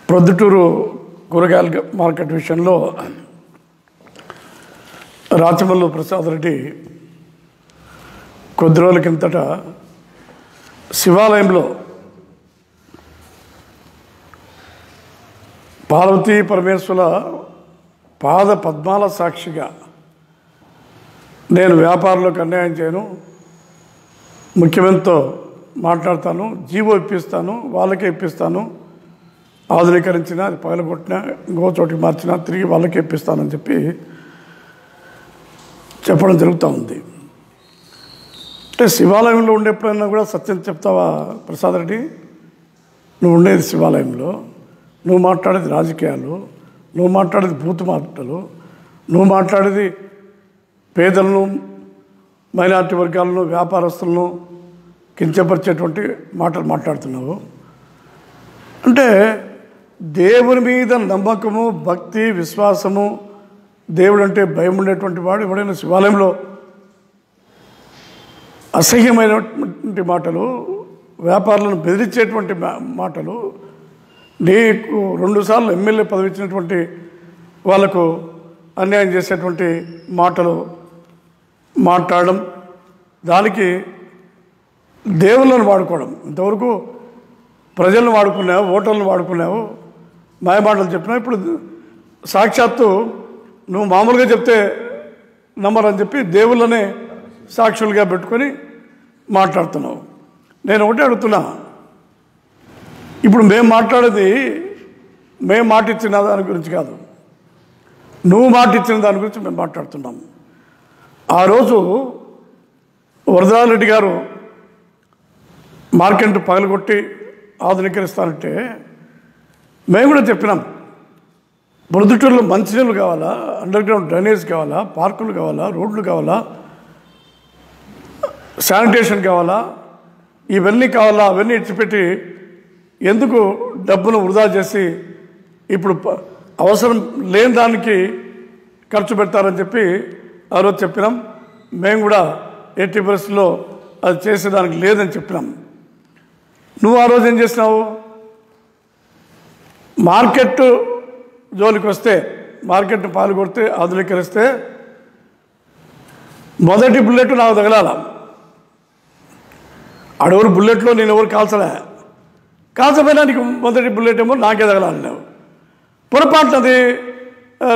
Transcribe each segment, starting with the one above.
ప్రొద్దుటూరు కూరగాయల మార్కెట్ విషయంలో రాచమల్లు ప్రసాద్ రెడ్డి కొద్ది రోజుల కిందట శివాలయంలో పార్వతీ పరమేశ్వర పాద పద్మాల సాక్షిగా నేను వ్యాపారులకు అన్యాయం చేయను, ముఖ్యమంత్రితో మాట్లాడతాను, జీవో ఇప్పిస్తాను, వాళ్ళకే ఇప్పిస్తాను, ఆధునీకరించిన అది పగలగొట్టినా ఇంకో చోటికి మార్చినా తిరిగి వాళ్ళకే ఇప్పిస్తానని చెప్పడం జరుగుతూ ఉంది. అంటే శివాలయంలో ఉండేప్పుడైనా కూడా సత్యం చెప్తావా ప్రసాద్ రెడ్డి? నువ్వు ఉండేది శివాలయంలో, నువ్వు మాట్లాడేది రాజకీయాలు, నువ్వు మాట్లాడేది బూతు మాటలు, నువ్వు మాట్లాడేది పేదలను, మైనారిటీ వర్గాలను, వ్యాపారస్తులను కించపరిచేటువంటి మాటలు మాట్లాడుతున్నావు. అంటే దేవుని మీద నమ్మకము, భక్తి, విశ్వాసము, దేవుడు అంటే భయం ఉండేటువంటి వాడు ఎవడైనా శివాలయంలో అసహ్యమైనటువంటి మాటలు, వ్యాపారులను బెదిరించేటువంటి మాటలు, నీకు 2 సార్లు ఎమ్మెల్యే పదవి ఇచ్చినటువంటి వాళ్ళకు అన్యాయం చేసేటువంటి మాటలు మాట్లాడడం, దానికి దేవుళ్ళను వాడుకోవడం, ఇంతవరకు ప్రజలను వాడుకున్నావు, ఓటర్లను వాడుకున్నావు, మాయమాటలు చెప్పినావు. ఇప్పుడు సాక్షాత్తు నువ్వు మామూలుగా చెప్తే నమ్మరని చెప్పి దేవుళ్ళనే సాక్షులుగా పెట్టుకొని మాట్లాడుతున్నావు. నేను ఒకటే అడుగుతున్నా, ఇప్పుడు మేము మాట్లాడేది మేము మాట ఇచ్చిన దాని గురించి కాదు, నువ్వు మాట ఇచ్చిన దాని గురించి మేము మాట్లాడుతున్నాం. ఆ రోజు వరదరాజరెడ్డి గారు మార్కెట్ పగలగొట్టి ఆధునీకరిస్తానంటే మేము కూడా చెప్పినాం, ప్రొద్దుటూరులో మంచినీళ్ళు కావాలా, అండర్ గ్రౌండ్ డ్రైనేజ్ కావాలా, పార్కులు కావాలా, రోడ్లు కావాలా, శానిటేషన్ కావాలా, ఇవన్నీ కావాలా, అవన్నీ ఇచ్చిపెట్టి ఎందుకు డబ్బును వృధా చేసి ఇప్పుడు అవసరం లేని దానికి ఖర్చు పెడతారని చెప్పి ఆ రోజు చెప్పినాం. మేము కూడా 80% అది చేసేదానికి లేదని చెప్పినాం. నువ్వు ఆ రోజు ఏం చేసినావు? మార్కెట్ జోలికి వస్తే, మార్కెట్ను పాల్గొడితే, ఆధునీకరిస్తే మొదటి బుల్లెట్ నాకు తగలాల. ఆడెవరు బుల్లెట్లో నేను ఎవరు కాల్చపోయినా నీకు మొదటి బుల్లెట్ ఏమో నాకే తగలాలి. నువ్వు పొరపాటున అది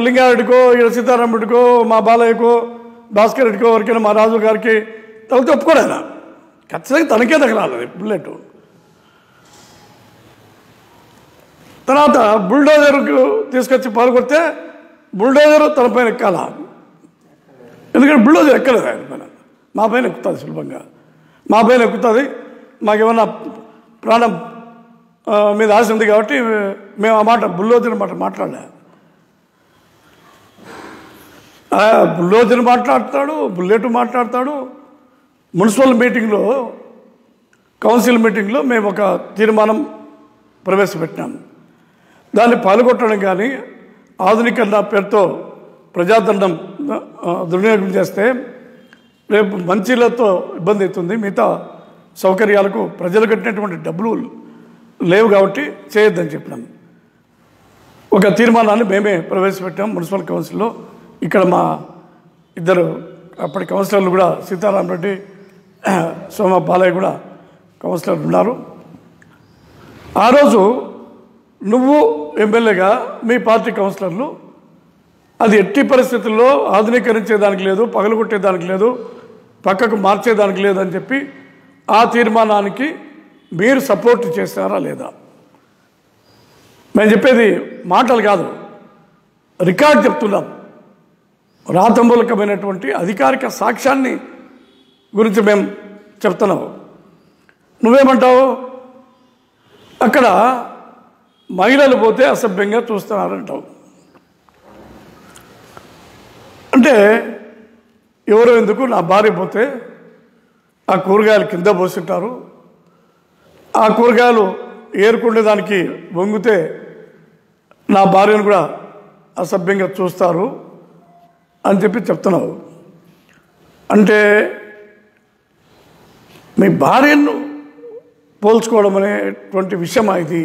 లింగారెడ్డికో, ఇక్కడ సీతారామరెడ్డికో, మా బాలయ్యకో, భాస్కర్ రెడ్డికో, ఎవరికైనా మా రాజు గారికి తగిలితే ఒప్పుకోలేనా? ఖచ్చితంగా తనకే తగలాలి బుల్లెట్. తర్వాత బుల్డోజర్కు తీసుకొచ్చి పాల్గొడితే బుల్డోజర్ తన పైన ఎక్కాల, ఎందుకంటే బుల్డోజర్ ఎక్కలేదు ఆయన పైన. మా పైన ఎక్కుతుంది, సులభంగా మా పైన ఎక్కుతుంది. మాకేమన్నా ప్రాణం మీద ఆశ ఉంది కాబట్టి మేము ఆ మాట బుల్డోజర్ మాట మాట్లాడలే. బుల్డోజర్ మాట్లాడతాడు, బుల్లెట్ మాట్లాడతాడు. మున్సిపల్ మీటింగ్లో, కౌన్సిల్ మీటింగ్లో మేము ఒక తీర్మానం ప్రవేశపెట్టినాం. దాన్ని పాల్గొట్టడం కానీ, ఆధునీకరణ పేరుతో ప్రజాదండం దుర్వినియోగం చేస్తే రేపు మంచిలతో ఇబ్బంది అవుతుంది, మిగతా సౌకర్యాలకు ప్రజలు కట్టినటువంటి డబ్బులు లేవు కాబట్టి చేయొద్దని చెప్పినాం. ఒక తీర్మానాన్ని మేమే ప్రవేశపెట్టాం మున్సిపల్ కౌన్సిల్లో. ఇక్కడ మా ఇద్దరు అప్పటి కౌన్సిలర్లు కూడా, సీతారామరెడ్డి, సోమ బాలయ్య కూడా కౌన్సిలర్లు ఉన్నారు. ఆ రోజు నువ్వు ఎమ్మెల్యేగా, మీ పార్టీ కౌన్సిలర్లు అది ఎట్టి పరిస్థితుల్లో ఆధునీకరించేదానికి లేదు, పగలగొట్టేదానికి లేదు, పక్కకు మార్చేదానికి లేదని చెప్పి ఆ తీర్మానానికి మీరు సపోర్ట్ చేస్తారా లేదా? మేము చెప్పేది మాటలు కాదు, రికార్డు చెప్తున్నాం. రాతమూలకమైనటువంటి అధికారిక సాక్ష్యాన్ని గురించి మేము చెప్తున్నాము. నువ్వేమంటావు? అక్కడ మహిళలు పోతే అసభ్యంగా చూస్తున్నారంటావు. అంటే ఎవరో ఎందుకు, నా భార్య పోతే ఆ కూరగాయలు కింద పోస్తుంటారు, ఆ కూరగాయలు ఏరుకునే దానికి వంగితే నా భార్యను కూడా అసభ్యంగా చూస్తారు అని చెప్పి చెప్తున్నావు. అంటే మీ భార్యను పోల్చుకోవడం అనేటువంటి విషయమా ఇది?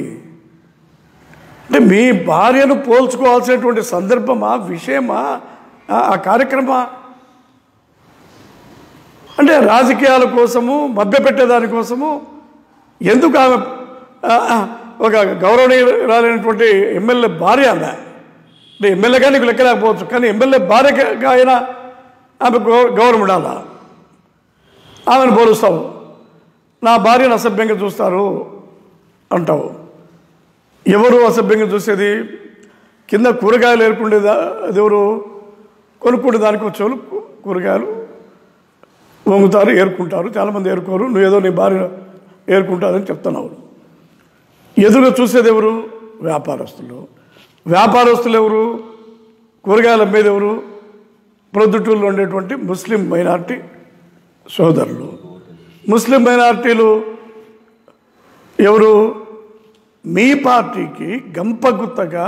అంటే మీ భార్యను పోల్చుకోవాల్సినటువంటి సందర్భమా, విషయమా, ఆ కార్యక్రమా? అంటే రాజకీయాల కోసము, మభ్యపెట్టేదానికోసము ఎందుకు ఆమె ఒక గౌరవనీయురాలైనటువంటి ఎమ్మెల్యే భార్య ఆమె, అంటే ఎమ్మెల్యేగా నీకు లెక్కలేకపోవచ్చు, కానీ ఎమ్మెల్యే భార్యగా అయినా ఆమె గౌరవం ఉండాలా? ఆమెను పోలుస్తావు, నా భార్యను అసభ్యంగా చూస్తారు అంటావు. ఎవరు అసభ్యంగా చూసేది? కింద కూరగాయలు ఏరుకుండేదా అది ఎవరు? కొనుక్కుంటే దానికి వచ్చేవాళ్ళు కూరగాయలు వంగుతారు, ఏరుకుంటారు. చాలామంది ఏరుకోరు, నువ్వేదో నీ భార్య ఏరుకుంటారని చెప్తున్నావు. ఎదురుగా చూసేది ఎవరు? వ్యాపారస్తులు. వ్యాపారస్తులు ఎవరు? కూరగాయలు అమ్మేది ఎవరు? ప్రొద్దుటూరులో ఉండేటువంటి ముస్లిం మైనారిటీ సోదరులు. ముస్లిం మైనారిటీలు ఎవరు? మీ పార్టీకి గంపగుత్తగా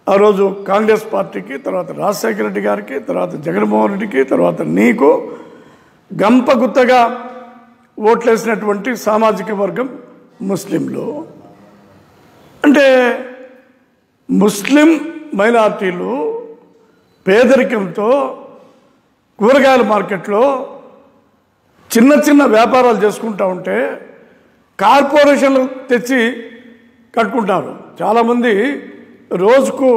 ఆ రోజు కాంగ్రెస్ పార్టీకి, తర్వాత రాజశేఖర రెడ్డి గారికి, తర్వాత జగన్మోహన్ రెడ్డికి, తర్వాత నీకు గంపగుత్తగా ఓట్లేసినటువంటి సామాజిక వర్గం ముస్లింలు. అంటే ముస్లిం మైనారిటీలు పేదరికంతో కూరగాయల మార్కెట్లో చిన్న చిన్న వ్యాపారాలు చేసుకుంటూ ఉంటే కార్పొరేషన్లు తెచ్చి కట్టుకుంటారు. చాలామంది రోజుకు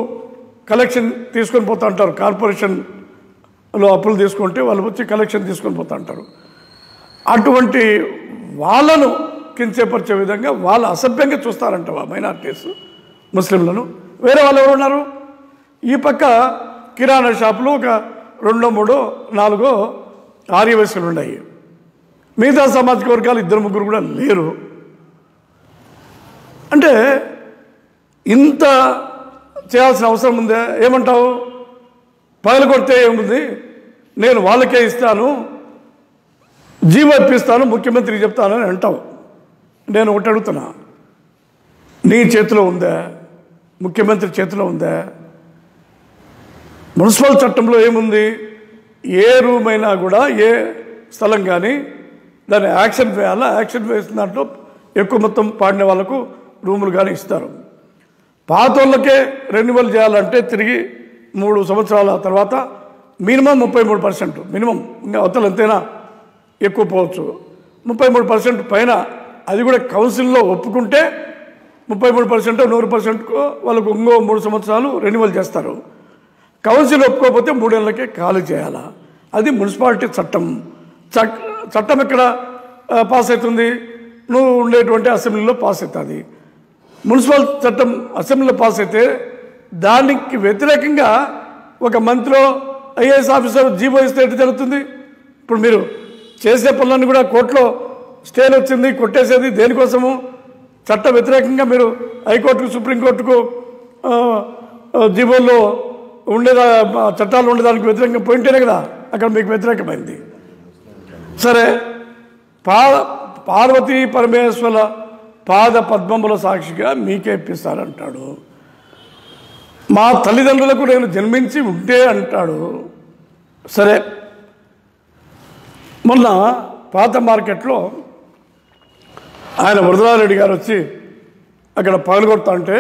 కలెక్షన్ తీసుకొని పోతూ ఉంటారు. కార్పొరేషన్లో అప్పులు తీసుకుంటే వాళ్ళు వచ్చి కలెక్షన్ తీసుకొని పోతూ ఉంటారు. అటువంటి వాళ్ళను కించపరిచే విధంగా వాళ్ళు అసభ్యంగా చూస్తారంట మైనారిటీస్ ముస్లింలను. వేరే వాళ్ళు ఎవరు ఉన్నారు? ఈ పక్క కిరాణా షాపులు ఒక 2, 3, 4 ఆర్యవయస్సులు ఉన్నాయి. మిగతా సామాజిక వర్గాలు 2, 3 కూడా లేరు. అంటే ఇంత చేయాల్సిన అవసరం ఉందే? ఏమంటావు? పగలు కొడితే ఏముంది, నేను వాళ్ళకే ఇస్తాను, జీవో ఇప్పిస్తాను, ముఖ్యమంత్రికి చెప్తానని అంటావు. నేను ఒకటి అడుగుతున్నా, నీ చేతిలో ఉందా? ముఖ్యమంత్రి చేతిలో ఉందా? మున్సిపల్ చట్టంలో ఏముంది? ఏ రూమ్ అయినా కూడా, ఏ స్థలం కానీ దాన్ని యాక్షన్ వేయాలా? యాక్షన్ వేసిన దాంట్లో ఎక్కువ మొత్తం పాడిన వాళ్ళకు రూములు కానీ ఇస్తారు. పాత వాళ్ళకే రెన్యువల్ చేయాలంటే తిరిగి 3 సంవత్సరాల తర్వాత మినిమం 33%, మినిమం. ఇంకా అవతల ఎంతైనా ఎక్కువ పోవచ్చు. 33% పైన, అది కూడా కౌన్సిల్లో ఒప్పుకుంటే 33%, 100% వాళ్ళకు ఇంకో 3 సంవత్సరాలు రెన్యువల్ చేస్తారు. కౌన్సిల్ ఒప్పుకోకపోతే 3 ఏళ్ళకే ఖాళీ చేయాలా? అది మున్సిపాలిటీ చట్టం. చట్టం ఎక్కడ పాస్ అవుతుంది? నువ్వు ఉండేటువంటి అసెంబ్లీలో పాస్ అవుతుంది. మున్సిపల్ చట్టం అసెంబ్లీలో పాస్ అయితే దానికి వ్యతిరేకంగా ఒక మంత్రి, ఐఏఎస్ ఆఫీసర్ జీవో ఇస్తే ఎట్లా జరుగుతుంది? ఇప్పుడు మీరు చేసే పనులన్నీ కూడా కోర్టులో స్టేలు వచ్చింది, కొట్టేసేది దేనికోసము? చట్ట వ్యతిరేకంగా మీరు హైకోర్టుకు, సుప్రీంకోర్టుకు జీవోల్లో ఉండేదా చట్టాలు ఉండేదానికి వ్యతిరేకంగా పోయింటేనే కదా అక్కడ మీకు వ్యతిరేకమైంది. సరే, పార్వతీ పరమేశ్వర పాద పద్మముల సాక్షిగా మీకే ఇప్పిస్తారంటాడు. మా తల్లిదండ్రులకు నేను జన్మించి ఉంటే అంటాడు. సరే, మొన్న పాత మార్కెట్లో ఆయన వరదరారెడ్డి గారు వచ్చి అక్కడ పగలగొడతా అంటే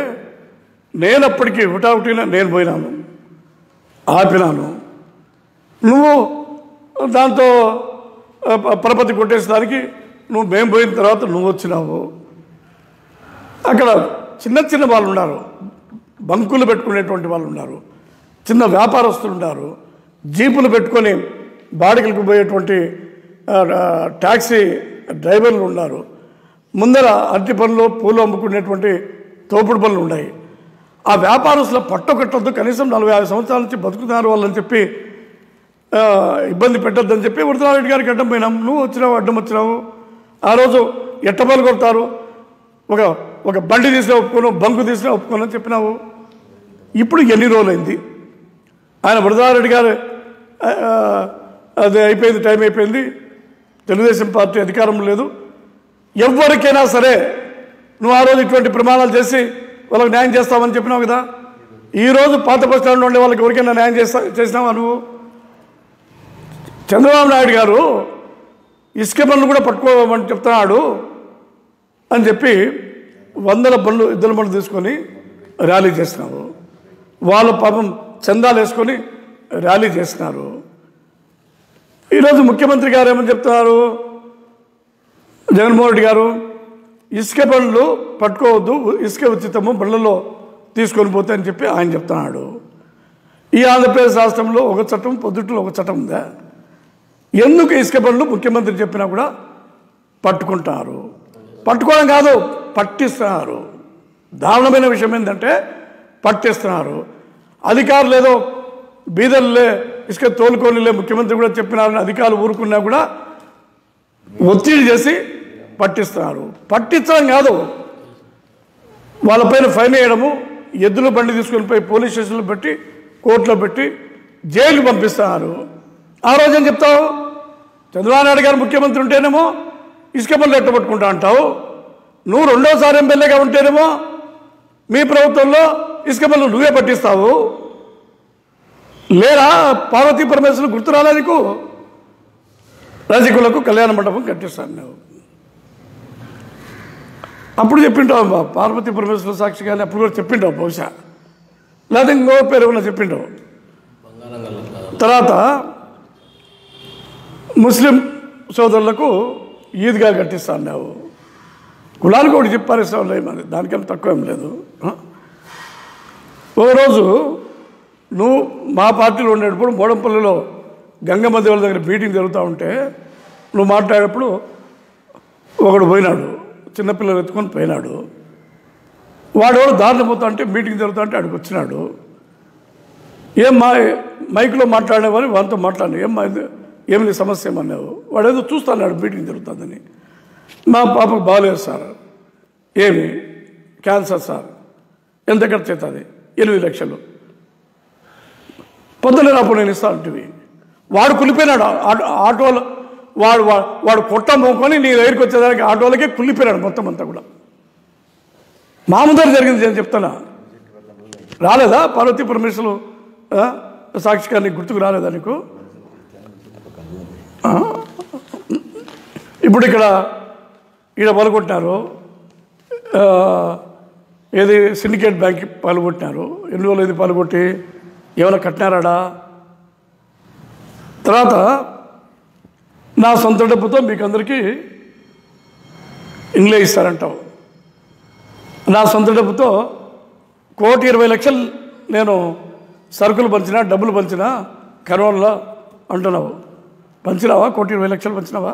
నేను అప్పటికి హుటాహుటిన నేను పోయినాను, ఆపినాను. నువ్వు దాంతో పరపతి కొట్టేసడానికి మేము పోయిన తర్వాత నువ్వు వచ్చినావు. అక్కడ చిన్న చిన్న వాళ్ళు ఉన్నారు, బంకులు పెట్టుకునేటువంటి వాళ్ళు ఉన్నారు, చిన్న వ్యాపారస్తులు ఉన్నారు, జీపులు పెట్టుకొని బాడిగలకు పోయేటువంటి ట్యాక్సీ డ్రైవర్లు ఉన్నారు, ముందర అరటి పనులు, పూలు అమ్ముకునేటువంటి తోపుడు పనులు ఉన్నాయి. ఆ వ్యాపారస్తుల పట్టొకట్టొద్దు, కనీసం 40-50 సంవత్సరాల నుంచి బతుకుతున్నారు వాళ్ళని చెప్పి ఇబ్బంది పెట్టొద్దని చెప్పి వరదరారెడ్డి గారికి అడ్డం పోయినాం. నువ్వు వచ్చినావు, అడ్డం వచ్చినావు. ఆ రోజు ఎట్టబలు కొడతారు, ఒక బండి తీసినా ఒప్పుకోను, బంకు తీసినా ఒప్పుకోను అని చెప్పినావు. ఇప్పుడు ఎన్ని రోజులైంది? ఆయన వరదరారెడ్డి గారు అది అయిపోయింది, టైం అయిపోయింది, తెలుగుదేశం పార్టీ అధికారం లేదు. ఎవరికైనా సరే నువ్వు ఆ రోజు ఇటువంటి ప్రమాణాలు చేసి వాళ్ళకి న్యాయం చేస్తామని చెప్పినావు కదా. ఈరోజు పాత బస్ స్టాండ్లో ఉండే వాళ్ళకి ఎవరికైనా న్యాయం చేసినావా నువ్వు? చంద్రబాబు నాయుడు గారు ఇసుక బండ్లు కూడా పట్టుకోమని చెప్తున్నాడు అని చెప్పి 100 బండ్లు, 2 బండ్లు తీసుకొని ర్యాలీ చేసినావు, వాళ్ళు పాపం చందాలు వేసుకొని ర్యాలీ చేసినారు. ఈరోజు ముఖ్యమంత్రి గారు ఏమని చెప్తున్నారు, జగన్మోహన్ రెడ్డి గారు ఇసుక బండ్లు పట్టుకోవద్దు, ఇసుక ఉచితము బండ్లలో తీసుకొని పోతే అని చెప్పి ఆయన చెప్తున్నాడు. ఈ ఆంధ్రప్రదేశ్ రాష్ట్రంలో ఒక చట్టం, పొద్దుట్లో ఒక చట్టం ఉందా? ఎందుకు ఇసుక బండ్లు ముఖ్యమంత్రి చెప్పినా కూడా పట్టుకుంటారు? పట్టుకోవడం కాదు, పట్టిస్తున్నారు. దారుణమైన విషయం ఏంటంటే పట్టిస్తున్నారు. అధికారులు ఏదో బీదర్లే ఇసుక తోలుకోనిలే ముఖ్యమంత్రి కూడా చెప్పినారని అధికారులు ఊరుకున్నా కూడా ఒత్తిడి చేసి పట్టిస్తున్నారు. పట్టించడం కాదు, వాళ్ళపైన ఫైన్ వేయడము, ఎద్దుల బండి తీసుకొని పోయి పోలీస్ స్టేషన్లో పెట్టి కోర్టులో పెట్టి జైలు పంపిస్తున్నారు. ఆ రోజు ఏం చెప్తావు? చంద్రబాబు నాయుడు గారు ముఖ్యమంత్రి ఉంటేనేమో ఇసుక బండ్లు ఎట్టబట్టుకుంటా అంటావు. నువ్వు రెండోసారి ఎమ్మెల్యేగా ఉంటేనేమో మీ ప్రభుత్వంలో ఇసుక బండ్లు నువ్వే పట్టిస్తావు. లేరా పార్వతీ పరమేశ్వరులు గుర్తు రాలే నీకు? రజకులకు కళ్యాణ మండపం కట్టిస్తాను నువ్వు. అప్పుడు చెప్పింటావు పార్వతీ పరమేశ్వరుల సాక్షి కానీ, అప్పుడు కూడా చెప్పింటావు బహుశా, లేదా ఇంకో పేరు ఏమన్నా చెప్పింటావు. తర్వాత ముస్లిం సోదరులకు ఈద్గా కట్టిస్తాను నువ్వు. కులానికి ఒకటి చెప్పారిస్తావు లేదు, దానికన్నా తక్కువ ఏం లేదు. ఒకరోజు నువ్వు మా పార్టీలో ఉండేటప్పుడు మోడంపల్లిలో గంగమ్మ దేవుల దగ్గర మీటింగ్ జరుగుతూ ఉంటే నువ్వు మాట్లాడేటప్పుడు ఒకడు పోయినాడు, చిన్నపిల్లలు ఎత్తుకొని పోయినాడు. వాడు దారిలో పోతా అంటే మీటింగ్ జరుగుతా అంటే ఆడికి వచ్చినాడు. ఏం మైక్లో మాట్లాడేవారు వాళ్ళతో మాట్లాడినా ఏమి నీ సమస్య ఏమన్నావు? వాడు ఏదో చూస్తాడు మీటింగ్ జరుగుతుందని. మా పాపకు బాగలేదు సార్. ఏమి? Cancer sir. ఎంత ఖర్చు అవుతుంది? 8 లక్షలు. పొద్దున రాప్పుడు నేను ఇస్తాను అంటివి. వాడు కులిపోయినాడు ఆటోలో. వాడు కొట్ట మోకొని నీ దగ్గరికి వచ్చేదానికి ఆటోలకే కుళ్ళిపోయినాడు మొత్తం అంతా కూడా. మా ముందర జరిగింది నేను చెప్తానా? రాలేదా పార్వతీ పరమేశ్వరులు సాక్షిగా నీకు గుర్తుకు రాలేదా నీకు? ఇప్పుడు ఈడ పాల్గొట్టినారు, ఏది సిండికేట్ బ్యాంక్కి పాల్గొట్టినారు. ఎన్ని రోజులు ఏది పాల్గొట్టి ఏమైనా కట్టినారాడా? తర్వాత నా సొంత డబ్బుతో మీకు అందరికీ ఇండ్లే ఇస్తారంటావు. నా సొంత డబ్బుతో 1,20,00,000 నేను సరుకులు పంచినా, డబ్బులు పంచినా కరోనాలో అంటున్నావు. పంచినావా? 1,20,00,000 పంచినావా?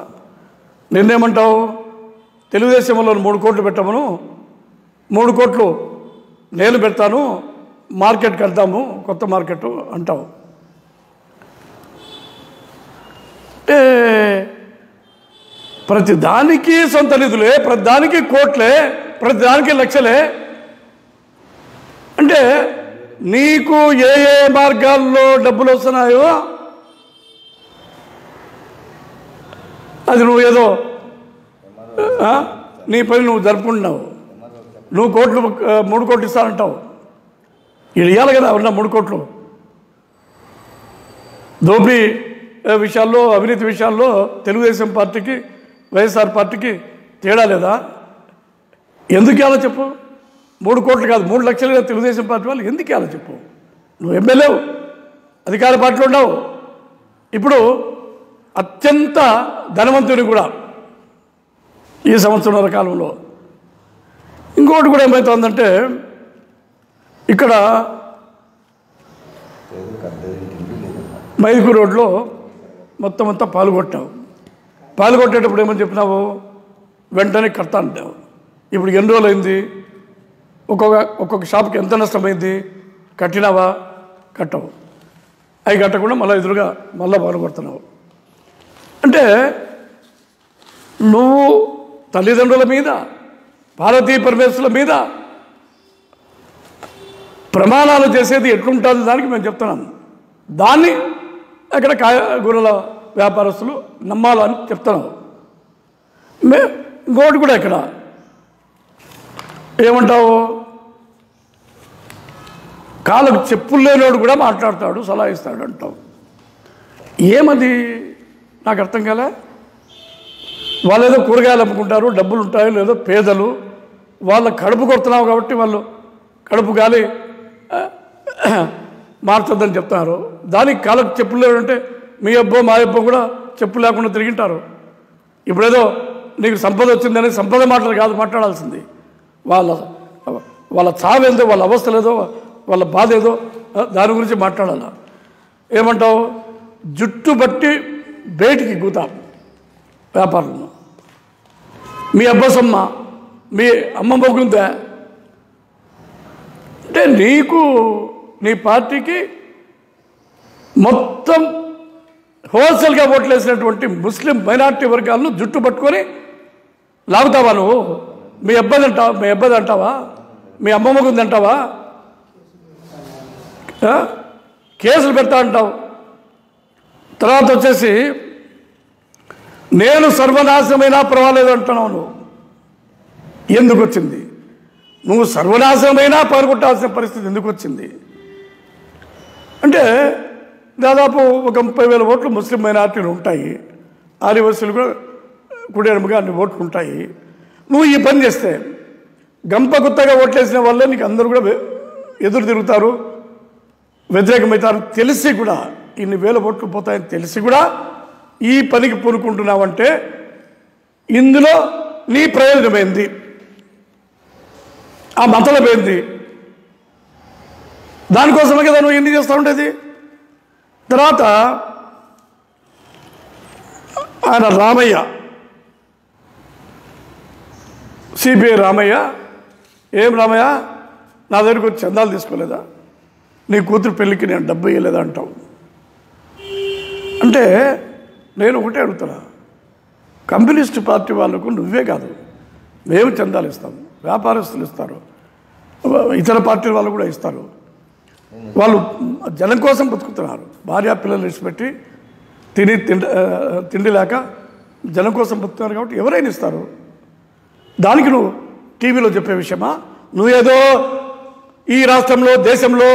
నిన్నేమంటావు? తెలుగుదేశంలో 3 కోట్లు పెట్టమను, 3 కోట్లు నేను పెడతాను, మార్కెట్ కడతాము, కొత్త మార్కెట్ అంటావు. అంటే ప్రతి దానికి సొంత నిధులే, ప్రతి దానికి కోట్లే, ప్రతి దానికి లక్షలే. అంటే నీకు ఏ ఏ మార్గాల్లో డబ్బులు వస్తున్నాయో అది నువ్వు ఏదో నీ పని నువ్వు జరుపుకుంటున్నావు. నువ్వు 3 కోట్లు ఇస్తానంటావు. ఇది ఇవ్వాలి కదా ఉన్న 3 కోట్లు. దోపిడీ విషయాల్లో, అవినీతి విషయాల్లో తెలుగుదేశం పార్టీకి, వైఎస్ఆర్ పార్టీకి తేడా లేదా? ఎందుకు ఇవ్వాలో చెప్పు. 3 కోట్లు కాదు, 3 లక్షలుగా తెలుగుదేశం పార్టీ వాళ్ళు ఎందుకు ఇవ్వాలో చెప్పు. నువ్వు ఎమ్మెల్యేవు, అధికార పార్టీలో ఉన్నావు. ఇప్పుడు అత్యంత ధనవంతుని కూడా ఈ సంవత్సరాల కాలంలో. ఇంకోటి కూడా ఏమవుతుందంటే ఇక్కడ మైదుకూరు రోడ్లో మొత్తం అంతా పాల్గొట్టావు. పాల్గొట్టేటప్పుడు ఏమని చెప్పినావు? వెంటనే కడతా అంటావు. ఇప్పుడు ఎన్ని రోజులు అయింది? ఒక్కొక్క షాప్కి ఎంత నష్టమైంది? కట్టినావా? కట్టవు. అవి కట్టకుండా మళ్ళీ ఎదురుగా మళ్ళీ పాల్గొడుతున్నావు. అంటే నువ్వు తల్లిదండ్రుల మీద, పార్వతీ పరమేశ్వరుల మీద ప్రమాణాలు చేసేది ఎట్లుంటుంది దానికి మేము చెప్తున్నాం. దాన్ని అక్కడ కాయగూరల వ్యాపారస్తులు నమ్మాలని చెప్తున్నాం. ఇంకోటి కూడా ఇక్కడ ఏమంటావు? కాళ్ళకు చెప్పులు లేనివాడు కూడా మాట్లాడతాడు, సలహా ఇస్తాడు అంటావు. ఏమది నాకు అర్థం కాలే. వాళ్ళు ఏదో కూరగాయలు అమ్ముకుంటారు, డబ్బులు ఉంటాయో లేదో, పేదలు, వాళ్ళ కడుపు కొడుతున్నావు కాబట్టి వాళ్ళు కడుపు గాలి మార్చొద్దని చెప్తున్నారు. దానికి కాళ్ళకు చెప్పులు లేవంటే మీ అబ్బో మా అబ్బో కూడా చెప్పులు లేకుండా తిరిగింటారు. ఇప్పుడేదో నీకు సంపద వచ్చిందని సంపద మాటలు కాదు మాట్లాడాల్సింది. వాళ్ళ చావేందో, వాళ్ళ అవస్థ లేదో, వాళ్ళ బాధ ఏదో దాని గురించి మాట్లాడాల. ఏమంటావు? జుట్టు బట్టి బయటికి గుతాం వ్యాపారంలో. మీ అబ్బసమ్మ, మీ అమ్మ మొగ్గుందా అంటే నీకు నీ పార్టీకి మొత్తం హోల్సేల్గా ఓట్లేసినటువంటి ముస్లిం మైనార్టీ వర్గాలను జుట్టు పట్టుకొని లాగుతావా నువ్వు? మీ అబ్బాయి అంటావా? మీ అమ్మ మొగ్గుంది అంటావా? కేసులు పెడతా అంటావు. తర్వాత వచ్చేసి నేను సర్వనాశనమైనా పర్వాలేదు అంటున్నావు. నువ్వు ఎందుకు వచ్చింది? నువ్వు సర్వనాశనమైనా పాల్గొట్టాల్సిన పరిస్థితి ఎందుకు వచ్చింది అంటే దాదాపు ఒక 30,000 ఓట్లు ముస్లిం మైనార్టీలు ఉంటాయి. ఆదివాసులు కూడా కుడేరుముగా అన్ని ఓట్లు ఉంటాయి. నువ్వు ఈ పని చేస్తే గంప గుత్తగా ఓట్లేసిన వాళ్ళే నీకు అందరూ కూడా ఎదురు తిరుగుతారు, వ్యతిరేకమవుతారు. తెలిసి కూడా ఇన్ని వేల ఓట్లు పోతాయని తెలిసి కూడా ఈ పనికి పూనుకుంటున్నావంటే ఇందులో నీ ప్రయోజనమైంది, ఆ మతలమైంది. దానికోసమే కదా నువ్వు ఎన్ని చేస్తూ ఉండేది. తర్వాత ఆయన రామయ్య, సిపిఐ రామయ్య, ఏం రామయ్య నా దగ్గరికి వచ్చి చందాలు తీసుకోలేదా? నీ కూతురు పెళ్ళికి నేను డబ్బు ఇవ్వలేదా అంటావు. అంటే నేను ఒకటే అడుగుతున్నా, కమ్యూనిస్టు పార్టీ వాళ్ళకు నువ్వే కాదు మేము చందాలు ఇస్తాము, వ్యాపారస్తులు ఇస్తారు, ఇతర పార్టీల వాళ్ళు కూడా ఇస్తారు. వాళ్ళు జనం కోసం బతుకుతున్నారు. భార్య పిల్లలు విడిచిపెట్టి తిండి లేక జనం కోసం బతుకుతున్నారు కాబట్టి ఎవరైనా ఇస్తారు. దానికి నువ్వు టీవీలో చెప్పే విషయమా? నువ్వేదో ఈ రాష్ట్రంలో దేశంలో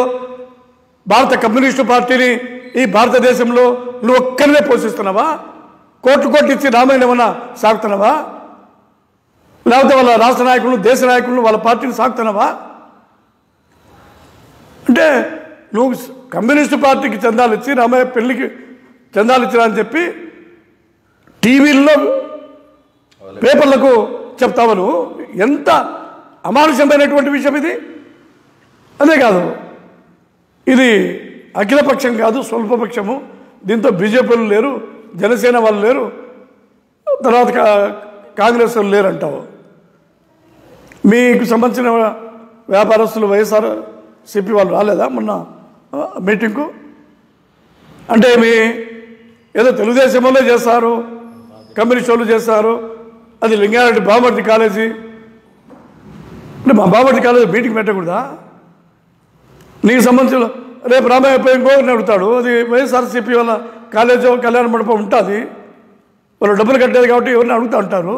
భారత కమ్యూనిస్టు పార్టీని ఈ భారతదేశంలో నువ్వు ఒక్కరినే పోషిస్తున్నావా? కోట్లు ఇచ్చి రామాయణం ఏమన్నా సాగుతున్నావా? లేకపోతే వాళ్ళ రాష్ట్ర నాయకులను, దేశ నాయకులను, వాళ్ళ పార్టీని సాగుతున్నావా? అంటే నువ్వు కమ్యూనిస్టు పార్టీకి చందాలు ఇచ్చి రామయ్య పెళ్లికి చందాలు ఇచ్చినా అని చెప్పి టీవీల్లో పేపర్లకు చెప్తావా నువ్వు? ఎంత అమానుషమైనటువంటి విషయం ఇది. అదే కాదు, ఇది అఖిలపక్షం కాదు, స్వల్పపక్షము. దీంతో బీజేపీలు లేరు, జనసేన వాళ్ళు లేరు, తర్వాత కాంగ్రెస్ వాళ్ళు లేరు అంటావు. మీకు సంబంధించిన వ్యాపారస్తులు వైఎస్ఆర్ సిపి వాళ్ళు రాలేదా మొన్న మీటింగ్కు? అంటే ఏదో తెలుగుదేశం వాళ్ళే చేస్తారు, కమ్యూనిస్ట్ వాళ్ళు చేస్తారు. అది లింగారెడ్డి బామర్ది కాలేజీ అంటే మా బామర్ది కాలేజీ మీటింగ్ పెట్టకూడదా? నీకు సంబంధించిన రేపు రామయ్య పోయి ఇంకోరిని అడుగుతాడు. అది వైఎస్ఆర్సీపీ వాళ్ళ కాలేజో కళ్యాణ మండపం ఉంటుంది, వాళ్ళు డబ్బులు కట్టేది కాబట్టి ఎవరిని అడుగుతూ ఉంటారు.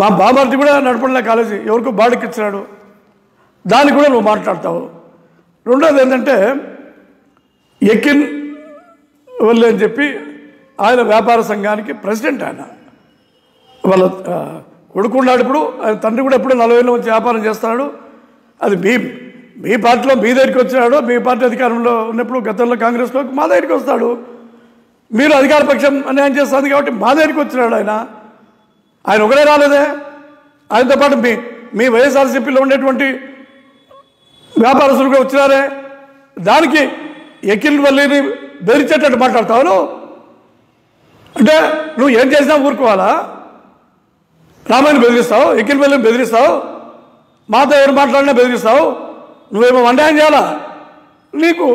మా బామర్ది కూడా నడపడలే కాలేజీ, ఎవరికో బాడికి ఇచ్చినాడు, దాన్ని కూడా నువ్వు మాట్లాడతావు. రెండోది ఏంటంటే ఎకిన్ వల్లే అని చెప్పి ఆయన వ్యాపార సంఘానికి ప్రెసిడెంట్. ఆయన వాళ్ళ కొడుకున్నాడు, ఇప్పుడు ఆయన తండ్రి కూడా ఎప్పుడు 40 ఏళ్ళ నుంచి వ్యాపారం చేస్తున్నాడు. అది మీ పార్టీలో మీ దగ్గరికి వచ్చినాడు, మీ పార్టీ అధికారంలో ఉన్నప్పుడు గతంలో కాంగ్రెస్లో మా దగ్గరికి వస్తాడు. మీరు అధికార పక్షం అన్యాయం చేస్తుంది కాబట్టి మా దగ్గరికి వచ్చినాడు. ఆయన ఒకరే రాలేదే, ఆయనతో పాటు మీ వైఎస్ఆర్సీపీలో ఉండేటువంటి వ్యాపారస్తులు కూడా వచ్చినారే. దానికి ఎకిల్ వల్లిని బెదిరించేటట్టు మాట్లాడతావు నువ్వు. అంటే నువ్వు ఏం చేసినా ఊరుకోవాలా? రామాయణ బెదిరిస్తావు, ఎకిల్ వల్లిని బెదిరిస్తావు, మాతో ఎవరు మాట్లాడినా బెదిరిస్తావు. నువ్వేమో అన్యాయం చేయాలా? నీకు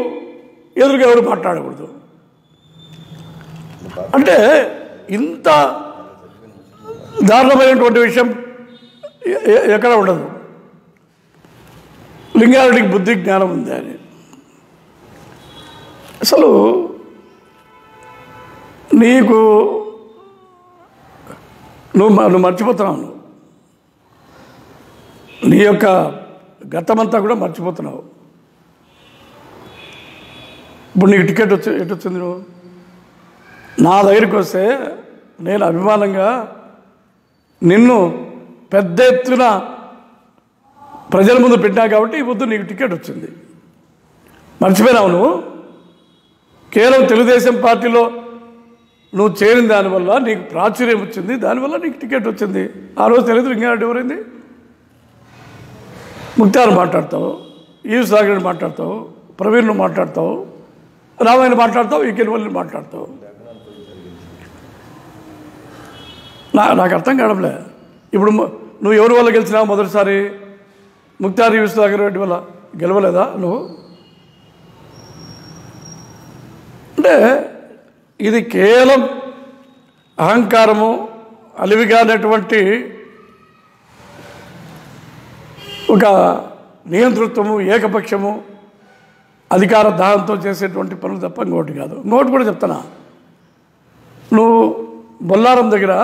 ఎదురుగా ఎవరు మాట్లాడకూడదు. అంటే ఇంత దారుణమైనటువంటి విషయం ఎక్కడ ఉండదు. లింగారెడ్డికి బుద్ధి జ్ఞానం ఉంది అని అసలు నీకు నువ్వు మర్చిపోతున్నావు. నీ యొక్క గతమంతా కూడా మర్చిపోతున్నావు. ఇప్పుడు నీకు టికెట్ ఎటు వచ్చింది? నువ్వు నా దగ్గరికి వస్తే నేను అభిమానంగా నిన్ను పెద్ద ఎత్తున ప్రజల ముందు పెట్టినా కాబట్టి ఈ పొద్దు నీకు టికెట్ వచ్చింది. మర్చిపోయినావు నువ్వు. కేవలం తెలుగుదేశం పార్టీలో నువ్వు చేరిన దానివల్ల నీకు ప్రాచుర్యం వచ్చింది, దానివల్ల నీకు టికెట్ వచ్చింది. ఆ రోజు తెలియదు లింగారెడ్డి ఎవరైంది. ముక్తారు మాట్లాడతావు, ఈవి సాగర్ మాట్లాడతావు, ప్రవీణ్ను మాట్లాడతావు, రామాయణ మాట్లాడతావు, ఈ కెలువల్ని మాట్లాడతావు. నాకు అర్థం కావడంలే. ఇప్పుడు నువ్వు ఎవరి వల్ల గెలిచినావు? మొదటిసారి ముక్తార్ ఈవి సాగర్ రెడ్డి వల్ల గెలవలేదా నువ్వు? అంటే ఇది కేవలం అహంకారము, అలివిగానటువంటి ఒక నియంతృత్వము, ఏకపక్షము, అధికార దాహంతో చేసేటువంటి పనులు తప్ప ఇంకోటి కాదు. ఇంకోటి కూడా చెప్తానా, నువ్వు బొల్లారం దగ్గర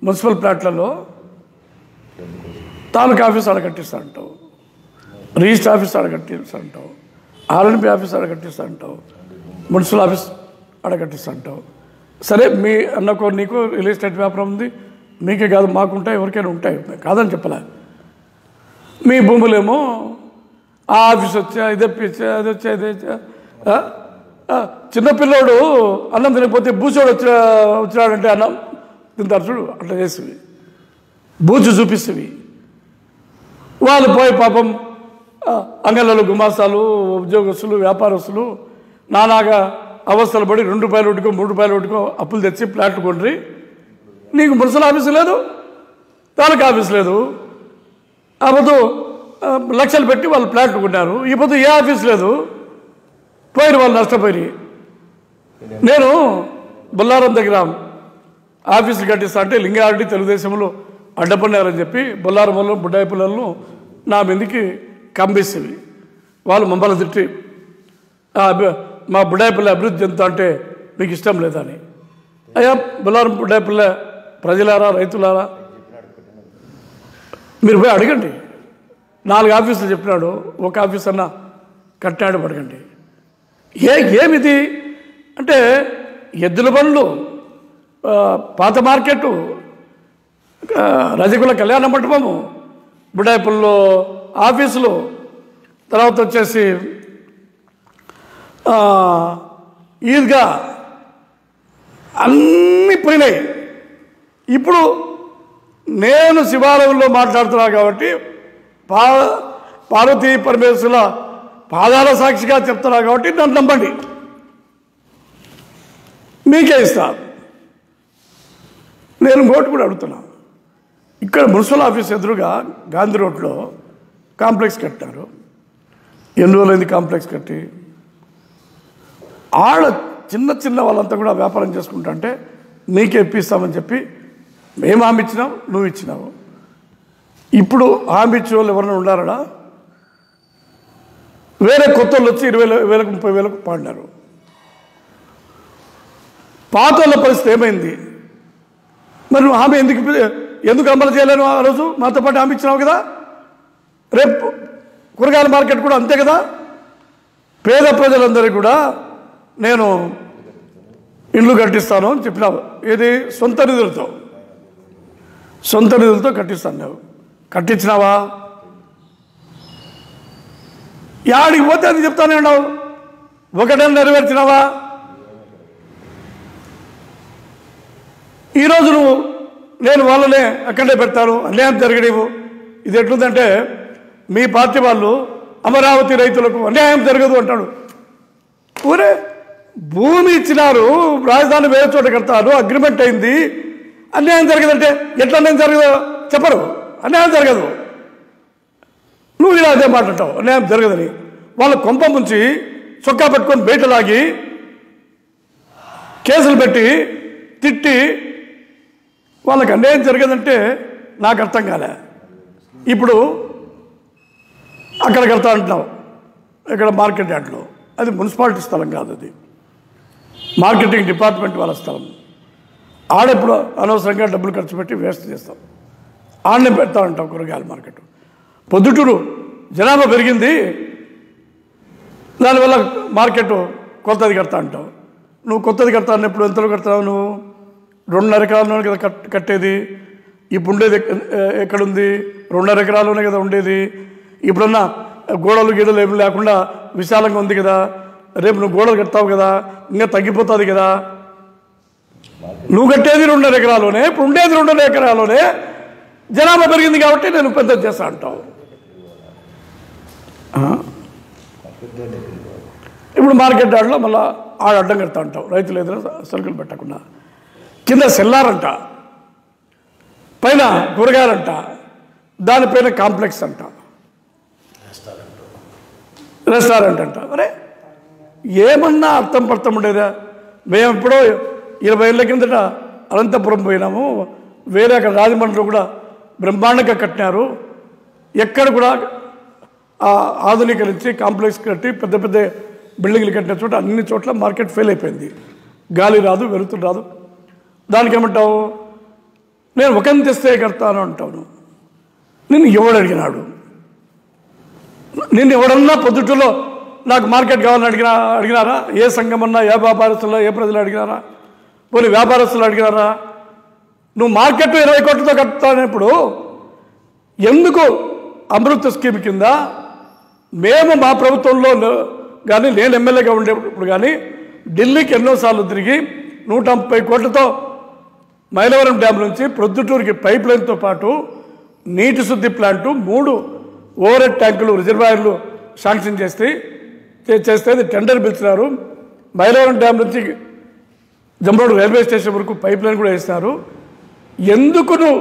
మున్సిపల్ ప్లాట్లలో తాలూకా ఆఫీస్ ఆడ కట్టిస్తా అంటావు, రిజిస్టర్ ఆఫీస్ ఆడ కట్టిస్తా అంటావు, ఆర్ఎన్బి ఆఫీస్ ఆడ కట్టిస్తా అంటావు, మున్సిపల్ ఆఫీస్ ఆడ కట్టిస్తా అంటావు. సరే, మీ అన్నకు నీకు రియల్ ఎస్టేట్ వ్యాపారం ఉంది, మీకే కాదు మాకుంటాయి, ఎవరికైనా ఉంటాయి, కాదని చెప్పలే. మీ భూములేమో ఆ ఆఫీస్ వచ్చా, ఇది తెప్పించా, అది వచ్చా, ఇది వచ్చా. చిన్నపిల్లోడు అన్నం తినకపోతే బూచోడు వచ్చినాడంటే అన్నం తింటారు చూడు, అట్లా చేసేవి, బూచు చూపిస్తేవి. వాళ్ళు పోయి పాపం అంగళ్ళలో గుమాస్తాలు, ఉద్యోగస్తులు, వ్యాపారస్తులు నానాగా అవస్థలు పడి 2 రూపాయలు ఒకటికో 3 రూపాయలు ఒకటికో అప్పులు తెచ్చి ప్లాట్లు కొండ్రి. నీకు మున్సిపల్ ఆఫీసు లేదు, తాలూకా ఆఫీసు లేదు. ఆ పొద్దు లక్షలు పెట్టి వాళ్ళు ప్లాట్లు కొన్నారు. ఈ పొద్దు ఏ ఆఫీసు లేదు, పోయిన వాళ్ళు నష్టపోయి. నేను బొల్లారం దగ్గర ఆఫీసులు కట్టిస్తా అంటే లింగారెడ్డి తెలుగుదేశంలో అడ్డపడినారని చెప్పి బొల్లారం వాళ్ళు బుడ్డాయి పిల్లలను నా మీదకి కంబిస్తేవి. వాళ్ళు మమ్మల్ని తిట్టి మా బుడ్డాయిపల్లి అభివృద్ధి చెందుతా అంటే మీకు ఇష్టం లేదని. అయ్యా బొల్లారం బుడ్డాయిపల్లి ప్రజలారా, రైతులారా, మీరు పోయి అడగండి. 4 ఆఫీసులు చెప్పినాడు, ఒక ఆఫీస్ అన్నా కట్టాడు, అడగండి. ఏమిది అంటే ఎద్దుల బండ్లు, పాత మార్కెట్టు, రజకుల కళ్యాణ మండపము, బుడ్డాయిపల్లిలో ఆఫీసులు, తర్వాత వచ్చేసి ఈద్గా అన్నీ పోయినాయి. ఇప్పుడు నేను శివాలయంలో మాట్లాడుతున్నా కాబట్టి పార్వతీ పరమేశ్వరుల పాదాల సాక్షిగా చెప్తున్నా కాబట్టి నన్ను నమ్మండి, మీకే ఇస్తా. నేను ఇంకోటి కూడా అడుగుతున్నా, ఇక్కడ మున్సిపల్ ఆఫీస్ ఎదురుగా గాంధీ రోడ్లో కాంప్లెక్స్ కట్టారు. ఎన్ని రోజులైంది కాంప్లెక్స్ కట్టి? ఆడ చిన్న చిన్న వాళ్ళంతా కూడా వ్యాపారం చేసుకుంటా అంటే మీకే ఇప్పిస్తామని చెప్పి మేము హామీ ఇచ్చినాం, నువ్వు ఇచ్చినావు. ఇప్పుడు హామీ ఇచ్చే వాళ్ళు ఎవరైనా ఉండారా? వేరే కొత్త వాళ్ళు వచ్చి 20,000 30,000 పాడినారు. పాత వాళ్ళ పరిస్థితి ఏమైంది? మరి నువ్వు హామీ ఎందుకు అమలు చేయలేను? ఆ రోజు మాతో పాటు హామీ ఇచ్చినావు కదా. రేపు కూరగాయల మార్కెట్ కూడా అంతే కదా. పేద ప్రజలందరికీ కూడా నేను ఇండ్లు కట్టిస్తాను అని చెప్పినావు. ఏది? సొంత నిధులతో కట్టిస్తాను. కట్టించినావా? యాడికి పోతే అది చెప్తానే ఉన్నావు. ఒకటేనా నెరవేర్చినావా? ఈరోజు నువ్వు నేను వాళ్ళనే అక్కడే పెడతాను, అన్యాయం జరగడేవు. ఇది ఎట్లుందంటే మీ పార్టీ వాళ్ళు అమరావతి రైతులకు అన్యాయం జరగదు అంటాడు. ఊరే భూమి ఇచ్చినారు, రాజధాని వేరే చోట కడతారు, అగ్రిమెంట్ అయింది, అన్యాయం జరగదంటే ఎట్లా అన్యాయం జరగదు చెప్పరు. అన్యాయం జరగదు. నువ్వు ఇలా అదే మాట్లాడతావు అన్యాయం జరగదని. వాళ్ళ కొంప ముంచి చొక్కా పెట్టుకొని బయట లాగి కేసులు పెట్టి తిట్టి వాళ్ళకి అన్యాయం జరగదంటే నాకు అర్థం కాలే. ఇప్పుడు అక్కడ కడతా అంటున్నావు, ఇక్కడ మార్కెట్ యార్డ్లో. అది మున్సిపాలిటీ స్థలం కాదు, అది మార్కెటింగ్ డిపార్ట్మెంట్ వాళ్ళ స్థలం. ఆడెప్పుడు అనవసరంగా డబ్బులు ఖర్చు పెట్టి వేస్ట్ చేస్తాం. ఆడనే పెడతా ఉంటాం కూరగాయల మార్కెట్. పొద్దుటూరు జనాభా పెరిగింది, దానివల్ల మార్కెట్ కొత్తది కడతా అంటావు. నువ్వు కొత్తది కడతా అన్నప్పుడు ఎంతలో కడతావు? నువ్వు 2.5 ఎకరాల కదా కట్టేది. ఇప్పుడు ఉండేది ఎక్కడుంది? 2.5 ఎకరాల్లోనే కదా ఉండేది. ఇప్పుడున్న గోడలు గీడలు ఏమి లేకుండా విశాలంగా ఉంది కదా. రేపు నువ్వు గోడలు కడతావు కదా, ఇంకా తగ్గిపోతుంది కదా. నువ్వు కట్టేది 2.5 ఎకరాల్లోనే, ఇప్పుడు ఉండేది 2.5 ఎకరాల్లోనే. జనాభా పెరిగింది కాబట్టి నేను పెద్ద చేస్తా అంటావు. ఇప్పుడు మార్కెట్ యార్డ్లో మళ్ళీ అడ్డం కడతా అంటావు, రైతులు ఎదురు సరుకులు పెట్టకుండా. కింద సెల్లారంట, పైన కూరగాయలంట, దానిపైన కాంప్లెక్స్ అంట, రెస్టారెంట్ అంట. అరే ఏమన్నా అర్థం పర్థం ఉండేదా? మేము ఎప్పుడో 20 ఏళ్ళ కిందట అనంతపురం పోయినాము. వేరే అక్కడ రాజమండ్రిలో కూడా బ్రహ్మాండంగా కట్టినారు. ఎక్కడ కూడా ఆధునీకరించి కాంప్లెక్స్ కట్టి పెద్ద పెద్ద బిల్డింగ్లు కట్టిన చోట అన్ని చోట్ల మార్కెట్ ఫెయిల్ అయిపోయింది. గాలి రాదు, వెలుతురు రాదు. దానికి ఏమంటావు? నేను ఒకరిని తెస్తే కడతాను అంటాను. నిన్ను ఎవడు అడిగినాడు? నిన్ను ఎవడన్నా పొద్దుటలో నాకు మార్కెట్ కావాలని అడిగినారా? ఏ సంఘం అన్నా, ఏ వ్యాపారస్తుల్లో, ఏ ప్రజలు అడిగినారా? పోనీ వ్యాపారస్తులు అడిగినారా? నువ్వు మార్కెట్ 20 కోట్లతో కడతానప్పుడు ఎందుకు అమృత్ స్కీమ్ కింద మేము మా ప్రభుత్వంలో కానీ నేను ఎమ్మెల్యేగా ఉండేటప్పుడు కానీ ఢిల్లీకి ఎన్నోసార్లు తిరిగి 130 కోట్లతో మైలవరం డ్యామ్ నుంచి ప్రొద్దుటూరుకి పైప్ లైన్తో పాటు నీటి శుద్ధి ప్లాంటు 3 ఓవర్ హెడ్ ట్యాంకులు రిజర్వాయర్లు శాంక్షన్ చేస్తే టెండర్ పిలిచినారు. మైలవరం డ్యామ్ నుంచి జంబోడు రైల్వే స్టేషన్ వరకు పైప్ లైన్ కూడా వేసినారు. ఎందుకు నువ్వు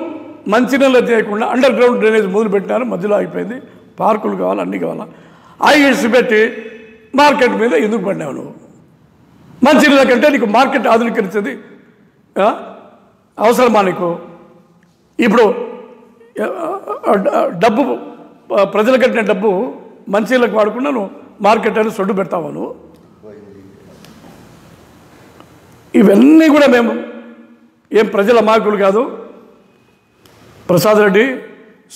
మంచినీళ్ళు చేయకుండా అండర్ గ్రౌండ్ డ్రైనేజ్ మొదలు పెట్టినారు, మధ్యలో అయిపోయింది. పార్కులు కావాలి, అన్నీ కావాలా? ఇడిసి పెట్టి మార్కెట్ మీద ఎందుకు పడినావు నువ్వు? మంచినీళ్ళ కంటే నీకు మార్కెట్ ఆధునీకరించేది అవసరమా నీకు? ఇప్పుడు డబ్బు ప్రజల కట్టిన డబ్బు మంచినీళ్ళకి వాడకుండా నువ్వు మార్కెట్ అని సొడ్డు పెడతావా నువ్వు? ఇవన్నీ కూడా మేము ఏం ప్రజల మార్కులు కాదు. ప్రసాద్ రెడ్డి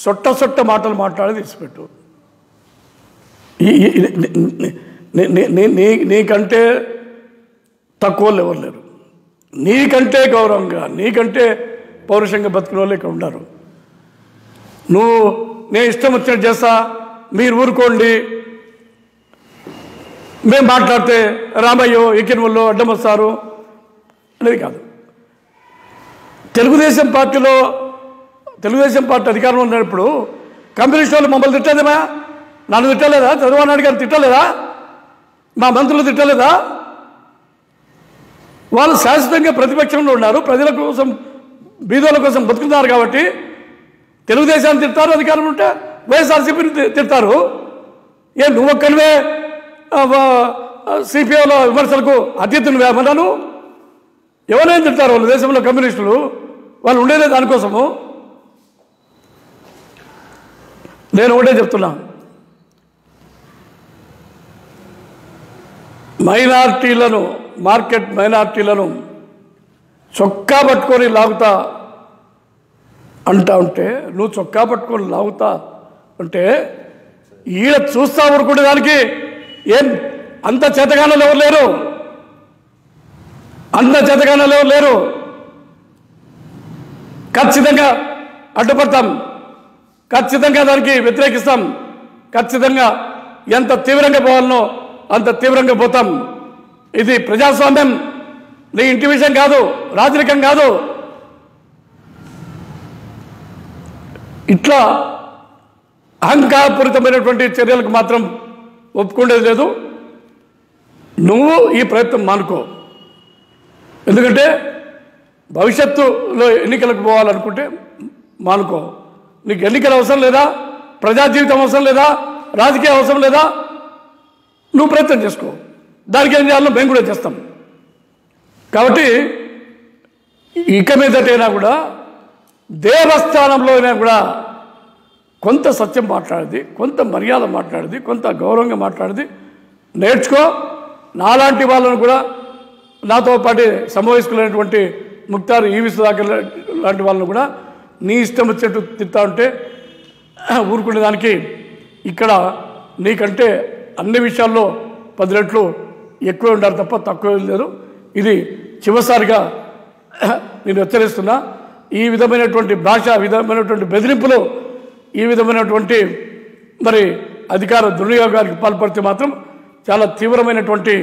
సొట్ట మాటలు మాట్లాడి తీసిపెట్టు. నీకంటే తక్కువ వాళ్ళు ఎవరు లేరు. నీకంటే గౌరవంగా, నీకంటే పౌరుషంగా బతికిన వాళ్ళు ఇక్కడ ఉన్నారు. నువ్వు నేను ఇష్టం వచ్చినట్టు చేస్తా, మీరు ఊరుకోండి, మేము మాట్లాడితే రామయ్యో ఎక్కిన వాళ్ళు అడ్డం వస్తారు అనేది కాదు. తెలుగుదేశం పార్టీ అధికారంలో ఉన్నప్పుడు కమ్యూనిస్ట్ వాళ్ళు మమ్మల్ని తిట్టలేదా? నన్ను తిట్టలేదా? చంద్రబాబు నాయుడు గారు తిట్టలేదా? మా మంత్రులు తిట్టలేదా? వాళ్ళు శాశ్వతంగా ప్రతిపక్షంలో ఉన్నారు, ప్రజల కోసం బీదోళ్ళ కోసం బతుకుతున్నారు కాబట్టి తెలుగుదేశాన్ని తిడతారు, అధికారం ఉంటే వైఎస్ఆర్సీపీని తిడతారు. నువ్వు ఒక్కనివే సిపిఐలో విమర్శలకు అతీతునివే అమ్మన్నాను? ఎవరైనా తిడతారు వాళ్ళు, దేశంలో కమ్యూనిస్టులు వాళ్ళు ఉండేదే దానికోసము. నేను ఒకటే చెప్తున్నా, మార్కెట్ మైనార్టీలను చొక్కా పట్టుకొని లాగుతా అంటా ఉంటే, నువ్వు చొక్కా పట్టుకొని లాగుతా అంటే ఈడ చూస్తా ఊరుకుంటే దానికి ఏం అంత చేతగానలు ఎవరు లేరు, ఖచ్చితంగా అడ్డుపడతాం, ఖచ్చితంగా దానికి వ్యతిరేకిస్తాం, ఖచ్చితంగా ఎంత తీవ్రంగా పోవాలనో అంత తీవ్రంగా పోతాం. ఇది ప్రజాస్వామ్యం, నీ ఇంటి విషయం కాదు, రాజరికం కాదు. ఇట్లా అహంకారపూరితమైనటువంటి చర్యలకు మాత్రం ఒప్పుకునేది లేదు. నువ్వు ఈ ప్రయత్నం మానుకో. ఎందుకంటే భవిష్యత్తులో ఎన్నికలకు పోవాలనుకుంటే మానుకో. నీకు ఎన్నికల అవసరం లేదా? ప్రజా జీవితం అవసరం లేదా? రాజకీయ అవసరం లేదా? నువ్వు ప్రయత్నం చేసుకో. దానికి ఏం చేయాలో మేము కూడా చేస్తాం. కాబట్టి ఇక మీదటైనా కూడా దేవస్థానంలో అయినా కూడా కొంత సత్యం మాట్లాడేది, కొంత మర్యాద మాట్లాడేది, కొంత గౌరవంగా మాట్లాడేది నేర్చుకో. నాలాంటి వాళ్ళను కూడా, నాతో పాటు సమవయస్కులైనటువంటి ముక్తార్ ఈవి సుధాకర్ లాంటి వాళ్ళను కూడా నీ ఇష్టం వచ్చేట్టు తిట్టా ఉంటే ఊరుకునే దానికి ఇక్కడ నీకంటే అన్ని విషయాల్లో 10 రెట్లు ఎక్కువ ఉండాలి తప్ప తక్కువ లేదు. ఇది చివరిసారిగా నేను హెచ్చరిస్తున్నా. ఈ విధమైనటువంటి భాష, విధమైనటువంటి బెదిరింపులు ఈ విధమైనటువంటి మరి అధికార దుర్వినియోగానికి పాల్పడితే మాత్రం చాలా తీవ్రమైనటువంటి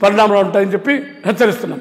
పరిణామాలు ఉంటాయని చెప్పి హెచ్చరిస్తున్నాం.